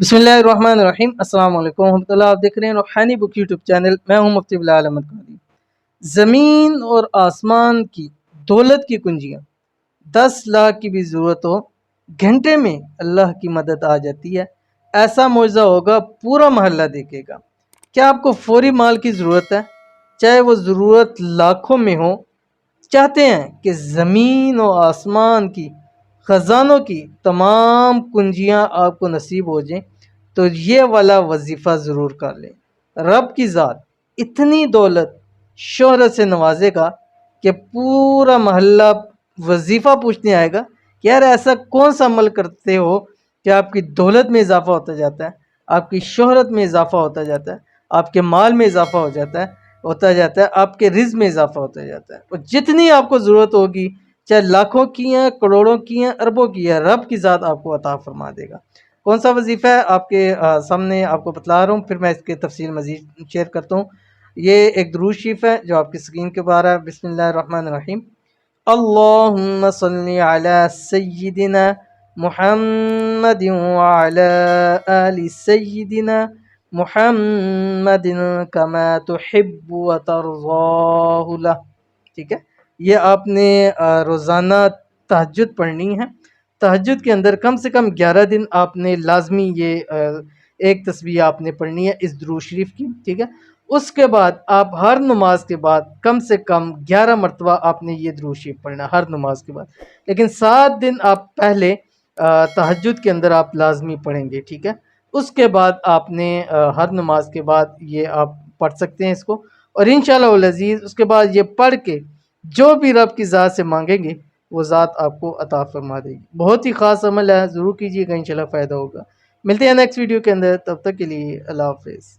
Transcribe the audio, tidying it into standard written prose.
बिस्मिल्लाहिर्रहमानिर्रहीम। अस्सलाम वालेकुम रहमतुल्लाह। आप देख रहे हैं रूहानी बुक यूट्यूब चैनल। मैं हूं मुफ्ती बिलाल अहमद कादरी। ज़मीन और आसमान की दौलत की कुंजियाँ 10 लाख की भी ज़रूरत हो, घंटे में अल्लाह की मदद आ जाती है। ऐसा मौजज़ा होगा, पूरा मोहल्ला देखेगा। क्या आपको फौरी माल की ज़रूरत है, चाहे वो ज़रूरत लाखों में हो? चाहते हैं कि ज़मीन और आसमान की ख़जानों की तमाम कुंजियाँ आपको नसीब हो जाएं, तो ये वाला वजीफ़ा ज़रूर कर लें। रब की ज़ात इतनी दौलत शोहरत से नवाजेगा कि पूरा मोहल्ला वजीफ़ा पूछने आएगा कि यार ऐसा कौन सा अमल करते हो कि आपकी दौलत में इजाफ़ा होता जाता है, आपकी शोहरत में इजाफ़ा होता जाता है, आपके माल में इजाफ़ा होता जाता है, आपके रिज़्क़ में इजाफ़ा होता जाता है। और जितनी आपको ज़रूरत होगी, चाहे लाखों की हैं, करोड़ों की हैं, अरबों की है, रब की ज़ात आपको अता फरमा देगा। कौन सा वजीफ़ा है आपके सामने आपको बतला रहा हूँ, फिर मैं इसकी तफसील मज़ीद शेयर करता हूँ। ये एक दुरूद शरीफ है जो आपकी स्क्रीन के ऊपर है। बिस्मिल्लाहिर्रहमानिर्रहीम। अल्लाहुम्मा सल्ली अला सय्यिदिना मुहम्मदिन व अला आलि सय्यिदिना मुहम्मदिन कमा तुहिब्बु व तर्ज़ाहु लह। ठीक है, ये आपने रोज़ाना तहज्जुद पढ़नी है। तहज्जुद के अंदर कम से कम 11 दिन आपने लाजमी ये एक तस्बीह आपने पढ़नी है इस दुरूद शरीफ की। ठीक है, उसके बाद आप हर नमाज के बाद कम से कम 11 मरतबा आपने ये दुरूद शरीफ पढ़ना हर नमाज के बाद। लेकिन 7 दिन आप पहले तहज्जुद के अंदर आप लाजमी पढ़ेंगे। ठीक है, उसके बाद आपने हर नमाज के बाद ये आप पढ़ सकते हैं इसको। और इंशाअल्लाह वल अज़ीज़ उसके बाद ये पढ़ के जो भी रब की ज़ात से मांगेंगे वो ज़ात आपको अता फरमा देगी। बहुत ही ख़ास अमल है, ज़रूर कीजिएगा, इंशाल्लाह फ़ायदा होगा। मिलते हैं नेक्स्ट वीडियो के अंदर, तब तक के लिए अल्लाह हाफ़िज़।